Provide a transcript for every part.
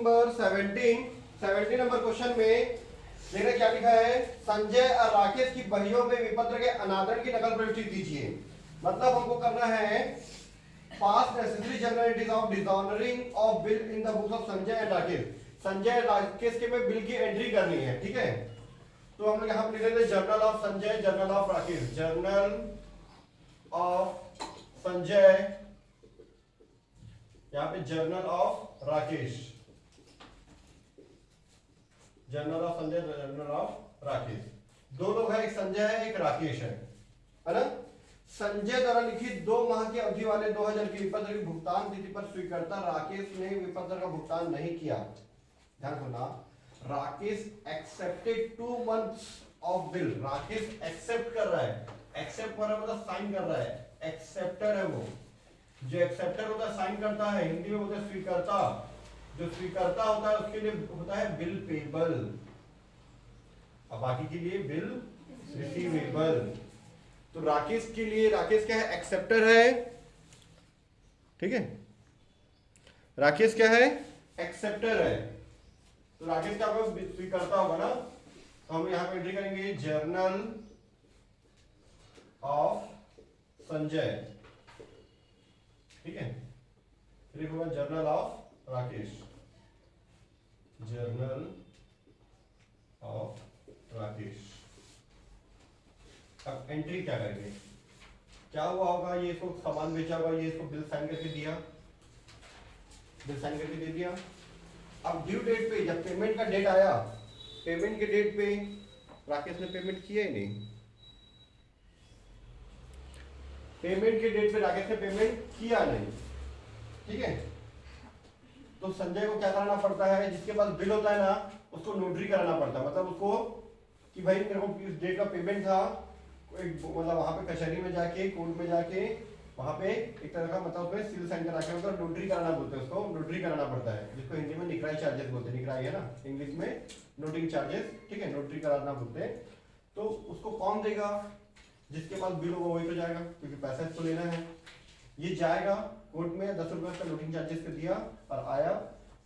Number 17 number question में देखना क्या लिखा है, संजय और राकेश की बहियों में विपत्र के अनादरण की नकल प्रविष्टि दीजिए। मतलब हमको करना है pass necessary journal entries of dishonouring of bill in the books of Sanjay and Rakesh. Sanjay Rakesh के में बिल की एंट्री करनी है, ठीक है। तो हम लोग यहाँ पे लिख देते journal of Sanjay, journal of Rakesh, journal of Sanjay, यहाँ पे journal of Rakesh, journal of Sanjay, journal of Rakesh. दो लोग हैं, एक संजय है एक राकेश है ना। संजय द्वारा लिखित 2 माह की अवधि वाले 2000 की विपत्र की भुगतान तिथि पर स्वीकर्ता राकेश ने विपत्र का भुगतान नहीं किया। ध्यान रखना, Rakesh accepted 2 months of bill. Rakesh accept कर रहा है, एक्सेप्ट कर रहा है मतलब साइन कर रहा है, एक्सेप्टर है वो। जो एक्सेप्टर होता है साइन करता है, हिंदी में होता है स्वीकर्ता। जो स्वीकर्ता होता है उसके लिए होता है बिल पेबल, और बाकी के लिए बिल रिसीवेबल। तो राकेश के लिए, राकेश क्या है, एक्सेप्टर है, ठीक है। राकेश क्या है, एक्सेप्टर है। तो राकेश क्या होगा, स्वीकर्ता होगा ना। तो हम यहां पे एंट्री करेंगे जर्नल ऑफ संजय, ठीक है। फिर होगा journal of Rakesh, journal of Rakesh. अब एंट्री क्या करेंगे, क्या हुआ होगा, ये इसको सामान बेचा होगा, ये इसको बिल साइन करके दिया, बिल साइन करके दे दिया। अब ड्यू डेट पे जब पेमेंट का डेट आया, पेमेंट के डेट पे राकेश ने पेमेंट किया ही नहीं। पेमेंट के डेट पे राकेश ने पेमेंट किया नहीं, ठीक है। तो संजय को क्या कराना पड़ता है, जिसके पास बिल होता है ना उसको नोटरी कराना पड़ता है। मतलब उसको कि भाई मेरे को इस डेट का पेमेंट था, मतलब वहां पे कचहरी में जाके, कोर्ट में जाके, वहां पे एक तरह का मतलब उसमें सील साइन करा के मतलब नोटरी कराना बोलते हैं, उसको नोटरी कराना पड़ता है, जिसको हिंदी में निकराई चार्जेस बोलते हैं। निकराई है ना इंग्लिश में, नोटरी चार्जेस, ठीक है, नोटरी कराना बोलते हैं। तो उसको कौन देगा, जिसके पास बिल होगा वही तो जाएगा, क्योंकि पैसा इसको लेना है। ये जाएगा कोर्ट में, 10 रुपए का नोटिंग चार्जेस कर दिया और आया।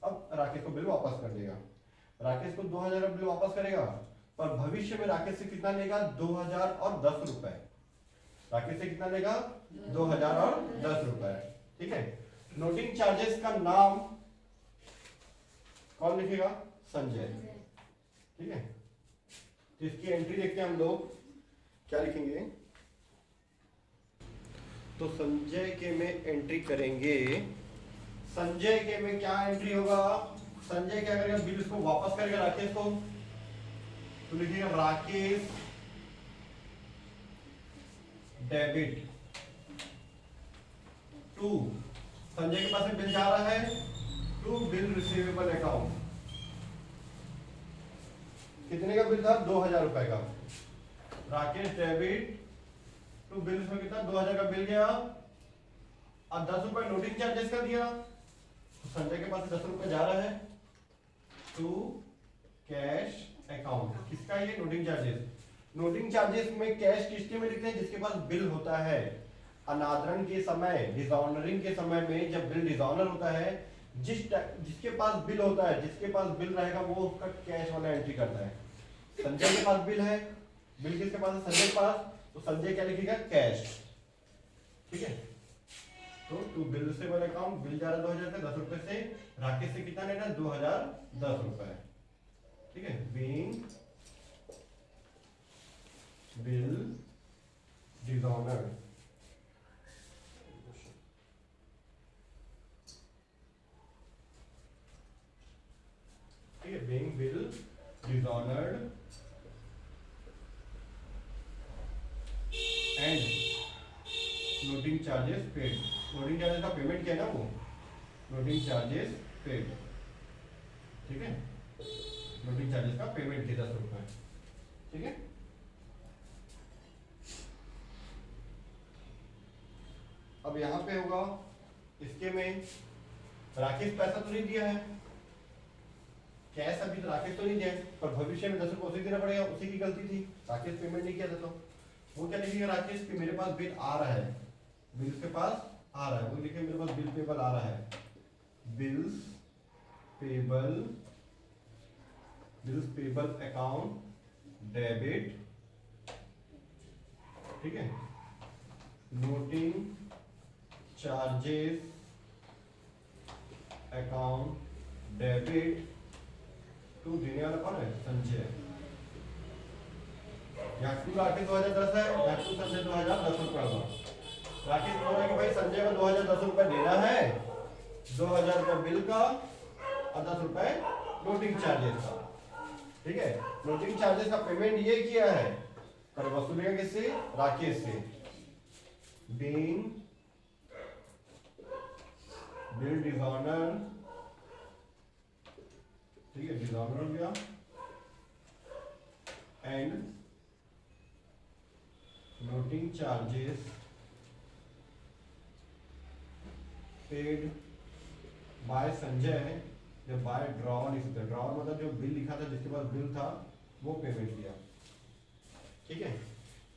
अब राकेश को बिल वापस कर देगा, राकेश को 2000 का बिल वापस करेगा, पर भविष्य में राकेश से कितना लेगा, 2010 रुपए। राकेश से कितना लेगा, 2010 रुपए, ठीक है। नोटिंग चार्जेस का नाम कौन लिखेगा, संजय, ठीक है। तो इसकी एंट्री देखते हैं हम लोग, क्या लिखेंगे। तो संजय के में एंट्री करेंगे, संजय के में क्या एंट्री होगा, संजय क्या करेगा, बिल इसको वापस करेगा राकेश को। तो लिखिएगा राकेश डेबिट टू, संजय के पास में बिल जा रहा है, टू बिल रिसीवेबल अकाउंट। कितने का बिल था, 2000 रुपए का। राकेश डेबिट टू बिल, इसमें कितना, 2000 का बिल गया और 10 रुपए नोटिंग चार्जेस का दिया। तो संजय के पास 10 रुपए जा रहा है टू कैश अकाउंट। किसका, ये नोटिंग चार्जेस। नोटिंग चार्जेस में कैश किसके में लिखते हैं, जिसके पास बिल होता है। अनादरण के समय, डिसऑनरिंग के समय में जब बिल डिसऑनर होता है, जिसके पास बिल होता है, जिसके पास बिल रहेगा वो उसका कैश वाला एंट्री करता है। संजय के पास बिल है, बिल किसके पास है, संजय के पास। तो संजय क्या लिखेगा, कैश, ठीक है। तो टू बिल से वाले अकाउंट, बिल जा रहा है 2000 का, 10 रुपए से, राकेश से कितना लेना है, 2010 रुपए, ठीक है। बीइंग बिल डिसऑनर्ड, ठीक है, being bill dishonoured and noting charges paid. Noting charges का पेमेंट किया ना वो, नोटिंग चार्जेस पेड, ठीक है। नोटिंग चार्जेस का पेमेंट किया 10 रुपए, ठीक है। अब यहां पे होगा इसके में, राकेश पैसा तो नहीं दिया है, कैश अभी तो राकेश तो नहीं दिया है, पर भविष्य में 10 रुपए उसे देना पड़ेगा, उसी की गलती थी, राकेश पेमेंट नहीं किया था। तो वो क्या लिखेगा, राकेश कि मेरे पास बिल आ रहा है, बिल के पास आ रहा है, वो लिखे मेरे पास बिल पेबल आ रहा है, bills payable, bills payable account debit, ठीक है, noting charges account debit to, देने वाला कौन है? संजय। यहाँ टू राकेश 2010 है, यहाँ टू संजय 2010 रुपये हुआ। राकेश बोल रहा है कि भाई संजय को 2010 रुपये देना है, 2000 रुपये बिल का और 10 रुपये नोटिंग चार्जेस का, ठीक है। नोटिंग चार्जेस का पेमेंट ये किया है, पर वसूलेगा किससे? राकेश से। बीइंग बिल डिसऑनर, ठीक है, डिसऑनर हो गया, and noting charges paid bye Sanjay, जब बाय ड्रॉवर लिख सकते हैं, ड्रॉवर मतलब जो बिल लिखा था, जिसके पास बिल था वो पेमेंट किया, ठीक है।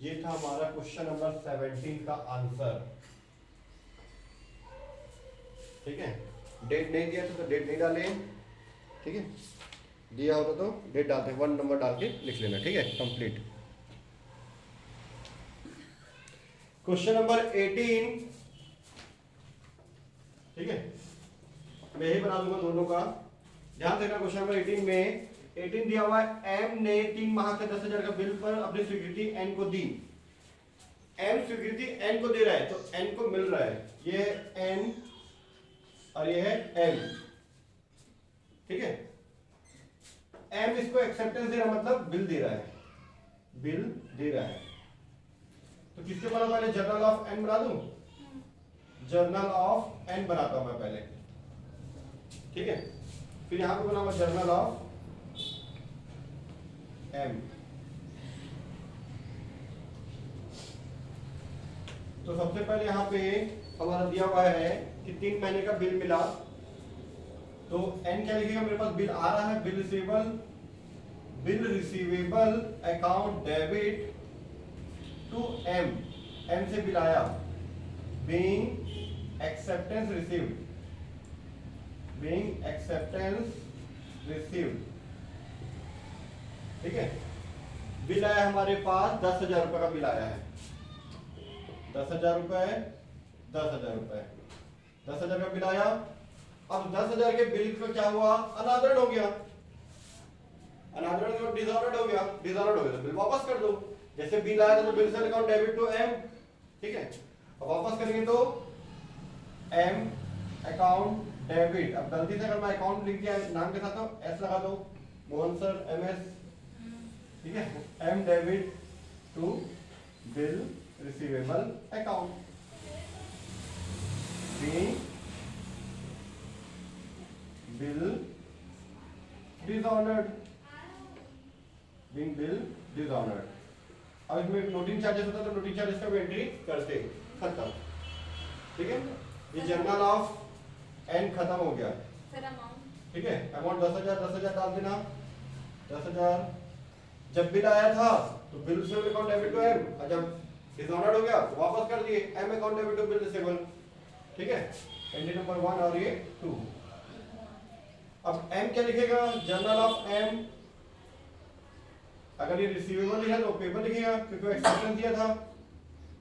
ये था हमारा क्वेश्चन नंबर 17 का आंसर, ठीक है। डेट नहीं दिया था तो डेट नहीं डाले, ठीक है, दिया होता तो डेट डालते, 1 नंबर डाल के लिख लेना, ठीक है, कंप्लीट। क्वेश्चन नंबर 18, ठीक है, मैं यही बना दूंगा दोनों का, ध्यान देना। क्वेश्चन नंबर 18 में 18 दिया हुआ है, एम ने 3 माह के 10,000 का बिल पर अपनी स्वीकृति एन को दी। एम स्वीकृति एन को दे रहा है, तो एन को मिल रहा है, ये है एन और ये है एम, ठीक है। एम इसको एक्सेप्टेंस दे रहा है, मतलब बिल दे रहा है, बिल दे रहा है। तो किसके बना, पहले जर्नल ऑफ एन बना दूं, जर्नल ऑफ एन बनाता हूं मैं पहले, ठीक है। फिर यहां पे बनाऊंगा जर्नल ऑफ एम। तो सबसे पहले यहां पे हमारा दिया हुआ है कि 3 महीने का बिल मिला, तो एन क्या लिखेगा, मेरे पास बिल आ रहा है, bill receivable account debit to M, M से बिल आया, being acceptance received, being acceptance received, ठीक है। बिल आया हमारे पास 10,000 रुपए का बिल आया है, 10,000 रुपए, 10,000 रुपए, 10,000 का बिल आया। अब 10,000 के बिल का क्या हुआ, अनादरण हो गया, अनादरण डिसऑर्डर्ड हो गया, डिसऑर्डर्ड हो गया तो बिल वापस कर दो। जैसे बिल आया था तो bill sale account debit to M, ठीक है। अब वापस करेंगे तो एम अकाउंट डेबिट, अब गलती से अगर मैं अकाउंट लिख दिया नाम के साथ तो एस लगा दो, मोहन सर एमएस, ठीक है, M debit to bill receivable account, bill dishonoured, bill dishonoured. अब इसमें नोटिंग चार्जेस होता तो नोटिंग चार्जेस का भी एंट्री करते, खत्म, ठीक है। ये जर्नल ऑफ एन खत्म हो गया, ठीक है। अमाउंट 10,000, 10,000 डाल देना, 10,000। जब बिल आया था तो bill receivable account debit to M, और जब डिसऑनर्ड हो गया तो वापस कर दिए, M account debit to bill receivable, ठीक है। एंट्री नंबर 1 और ये 2। अब एम क्या लिखेगा, जर्नल ऑफ एम, अगर ये रिसीवेबल है तो पेबल लिखेगा, क्योंकि एक्सेप्टेंस दिया था,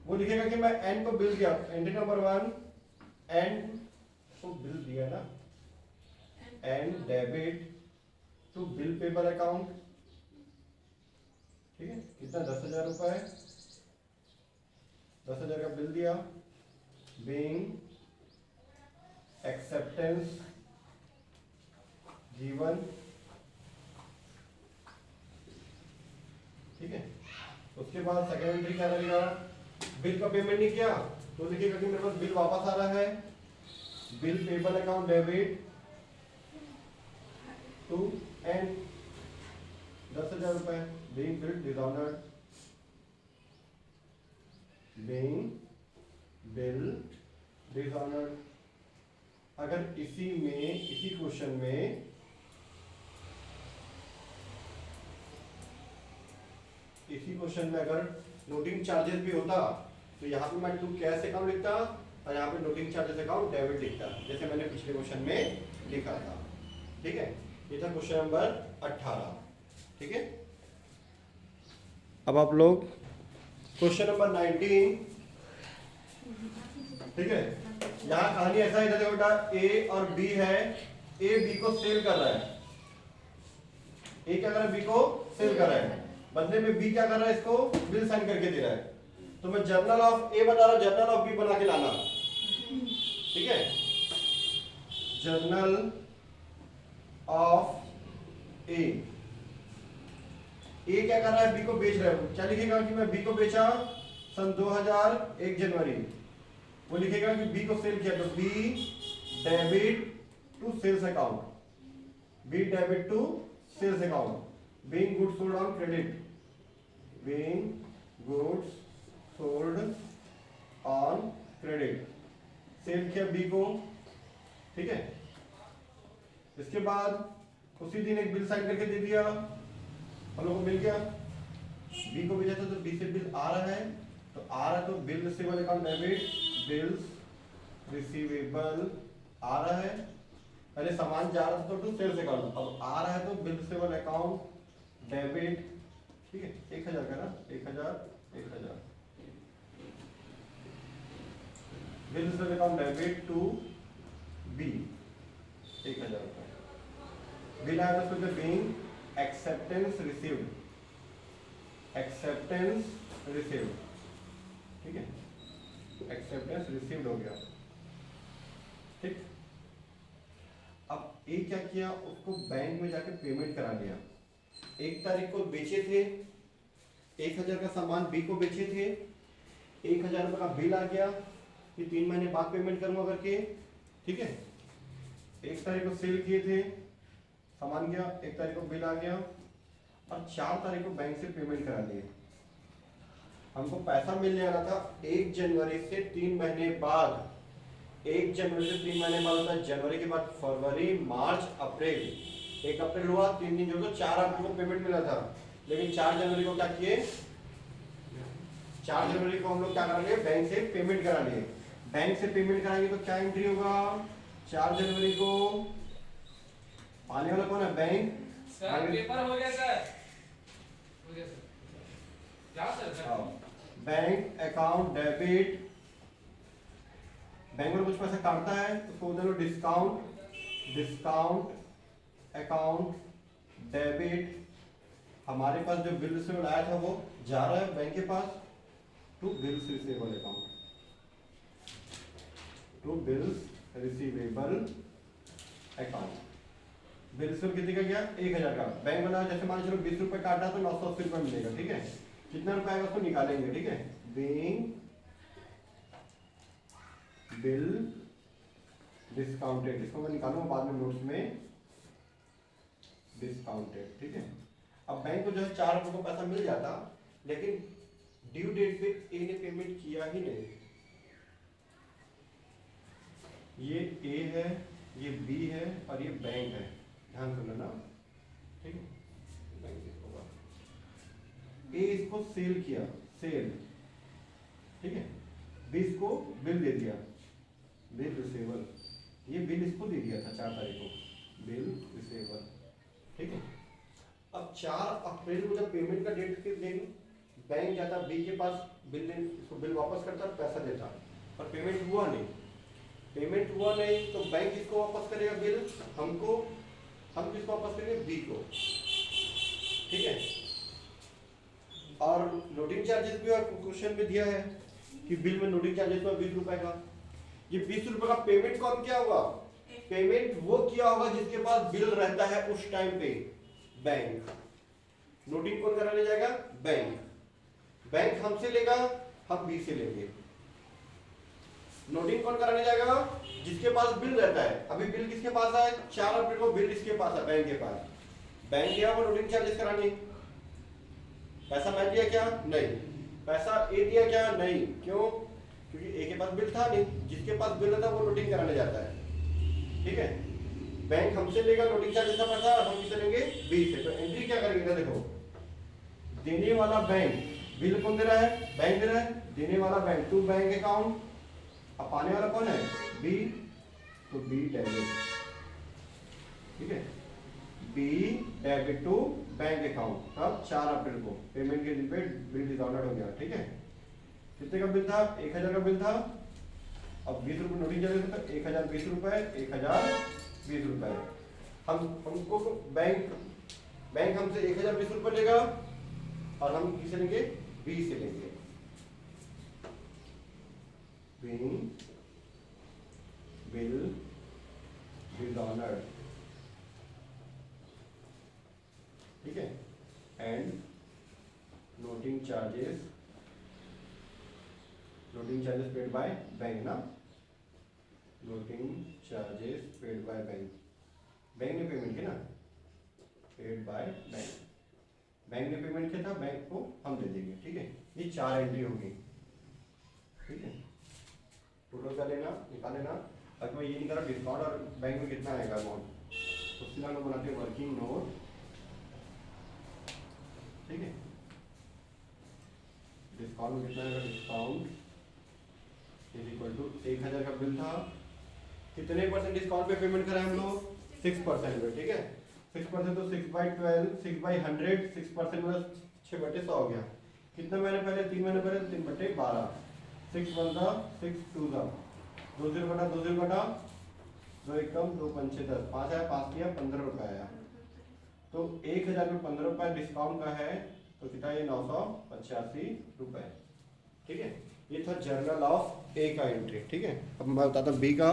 वो लिखेगा कि मैं एन को बिल दिया, एंट्री नंबर 1, एन को बिल दिया ना, N debit to bill payable account, ठीक है। कितना, 10,000 रुपए, 10,000 का बिल दिया, बीइंग एक्सेप्टेंस गिवन, ठीक है। उसके बाद सेकेंड एंट्री क्या लगेगा, बिल का पेमेंट नहीं किया तो लिखिएगा कि मेरे पास बिल वापस आ रहा है, bill payable account debit to N, 10,000 रुपए, being bill dishonoured, being bill dishonoured. अगर इसी क्वेश्चन में अगर नोटिंग चार्जेस भी होता तो यहाँ पे मैं टू कैश अकाउंट लिखता और यहाँ पे नोटिंग चार्जेस अकाउंट डेबिट लिखता, जैसे मैंने पिछले क्वेश्चन में लिखा था, ठीक है, ये था क्वेश्चन नंबर 18। ठीक है, अब आप लोग क्वेश्चन नंबर 19। ठीक है, यहाँ कहानी ऐसा है, देखो बेटा ए और बी है, ए बी को सेल कर रहा है, ए क्या कर रहा है, बी को सेल कर रहा है, बदले में बी क्या कर रहा है, इसको बिल साइन करके दे रहा है। तो मैं जर्नल ऑफ ए बता रहा हूं, जर्नल ऑफ बी बना के लाना। ठीक है, जर्नल ऑफ ए क्या कर रहा है, बी को बेच रहा है। क्या लिखेगा कि मैं बी को बेचा सन 2001 जनवरी, वो लिखेगा कि बी को सेल किया, तो B debit to sales account, B debit to sales account, being goods sold on credit, being goods sold on credit, sale किया बी को। ठीक है, इसके बाद उसी दिन एक बिल साइन करके दे दिया, हम लोग को मिल गया। बी को भेजा था तो बी से बिल आ रहा है, तो आ रहा है तो bill receivable account debit, bills receivable आ रहा है, पहले सामान जा रहा था तो टू सेल्स अकाउंट, अब आ रहा है तो बिल रिसीवेबल अकाउंट डेबिट। ठीक है, 1000 का ना, 1000 bill receivable account debit to B, 1000 रुपए बिल आया था, तो being acceptance received, acceptance received. ठीक है, एक्सेप्टेंस रिसीव्ड हो गया। ठीक, अब ए क्या किया, उसको बैंक में जाके पेमेंट करा लिया। 1 तारीख को बेचे थे, 1000 का सामान बी को बेचे थे, 1000 रुपए का बिल आ गया कि 3 महीने बाद पेमेंट करूंगा करके। ठीक है, 1 तारीख को सेल किए थे, सामान गया, 1 तारीख को बिल आ गया, और 4 तारीख को बैंक से पेमेंट करा दिए। हमको पैसा मिलने वाला था 1 जनवरी से 3 महीने बाद, 1 जनवरी से 3 महीने बाद होता है जनवरी के बाद फरवरी, मार्च, अप्रैल, 1 अप्रैल हुआ, 3 दिन जोड़ो, 4 अप्रैल को पेमेंट मिला था। लेकिन 4 जनवरी को क्या किए, 4 जनवरी को हम लोग क्या करा लिए, बैंक से पेमेंट करा लिए। बैंक से पेमेंट कराएंगे तो क्या एंट्री होगा, 4 जनवरी को आने वाला कौन है, बैंक। सर पेपर हो गया सर, हो गया सर, जाओ sir. Bank account debit, bank में कुछ पैसा काटता है तो उसको बोलते हैं डिस्काउंट, डिस्काउंट अकाउंट डेबिट। हमारे पास जो बिल रिसीवेबल आया था वो जा रहा है बैंक के पास, to bills receivable account, to bills receivable account. Bill receivable कितने का गया, 1000 का, बैंक बना, जैसे मान चलो 20 रुपए काटा तो 980 रुपए मिलेगा। ठीक है, कितना रुपए आएगा उसको निकालेंगे। ठीक है, बीइंग बिल डिस्काउंटेड, इसको मैं निकालूंगा बाद में नोट्स में, डिस्काउंटेड। ठीक है, अब बैंक को जो है 4 रुपए को पैसा मिल जाता, लेकिन ड्यू डेट पे ए ने पेमेंट किया ही नहीं। ये ए है, ये बी है और ये बैंक है, ध्यान से लेना। ठीक है, ए इसको सेल किया, सेल। ठीक है, बी इसको बिल दे दिया, बिल रिसीवेबल, ये बिल इसको दे दिया था 4 तारीख को, बिल रिसीवेबल। ठीक है, अब 4 अप्रैल को जब पेमेंट का डेट के दिन बैंक जाता बी के पास, बिल इसको बिल वापस करता, पैसा देता, पर पेमेंट हुआ नहीं। पेमेंट हुआ नहीं तो बैंक किसको वापस करेगा बिल, हमको, हम किसको वापस करेंगे, बी को। ठीक है, और लोडिंग चार्जेस भी क्वेश्चन में दिया है कि बिल में लोडिंग चार्जेस हुआ 20 रुपए का। ये 20 रुपए का पेमेंट कौन किया होगा, पेमेंट वो किया होगा जिसके पास बिल रहता है उस टाइम पे, बैंक। लोडिंग कौन कराने जाएगा, बैंक। बैंक हमसे लेगा, हम बी से लेंगे। लोडिंग कौन कराने जाएगा, जिसके पास बिल रहता है। अभी बिल किसके पास है, 4 अप्रैल को बिल इसके पास है, बैंक के पास। बैंक गया वो लोडिंग चार्जेस कराने, पैसा मैं दिया क्या, नहीं। पैसा ए दिया क्या, नहीं। क्यों, क्योंकि ए के पास बिल था नहीं, जिसके पास बिल रहता है वो लोडिंग कराने जाता है। ठीक है, बैंक हमसे लेगा लोडिंग चार्जेस का पैसा, हम किसे लेंगे, बी से। तो एंट्री क्या करेंगे, देखो, देने वाला बैंक, बिल कौन दे रहा है, बैंक दे रहा है, देने वाला बैंक, टू बैंक अकाउंट, अब पाने वाला कौन है, बी, तो बी डेबिट। ठीक है, B debit to bank account. कब? 4 अप्रैल को पेमेंट के दिन पे बिल डिसऑर्डर हो गया। ठीक है, कितने का बिल था? 1000 का बिल था। अब 20 रुपये नोटिंग चले थे तो 1020 रुपये, 1020 रुपये। हमको बैंक हमसे 1020 रुपये लेगा और हम किसे लेंगे? बी से लेंगे। बिल डिसऑर्डर, ठीक है, and noting charges paid by bank ना, noting charges paid by bank, bank ने पेमेंट किया ना, पेड बाय बैंक ने पेमेंट किया था, बैंक को हम दे देंगे। ठीक है, ये 4 एंट्री होगी। ठीक है, टोटल का लेना, निकाल लेना। अगर मैं ये नहीं कर रहा डिस्काउंट और बैंक में कितना आएगा अमाउंट, तो फिलहाल हम बनाते हैं वर्किंग नोट। ठीक है, डिस्काउंट में कितना आएगा? डिस्काउंट इज इक्वल टू 1000 का बिल था, कितने परसेंट डिस्काउंट पे पेमेंट करा हम लोग? 6% पे। ठीक है, 6% तो 6/12, 6/100, 6% मतलब 6/100 हो गया। कितने महीने पहले? 3 महीने पहले 3/12, 6 1 6 2 2 0 बटा 2 0 बटा 2 एकम 2 5 10, 5 आया, 5 किया 15 रुपये आया। तो 1000 में 15 रुपये डिस्काउंट का है तो कितना? ये 985 रुपये। ठीक है, ये था जर्नल ऑफ ए का एंट्री। ठीक है, अब मैं बताता हूँ बी का।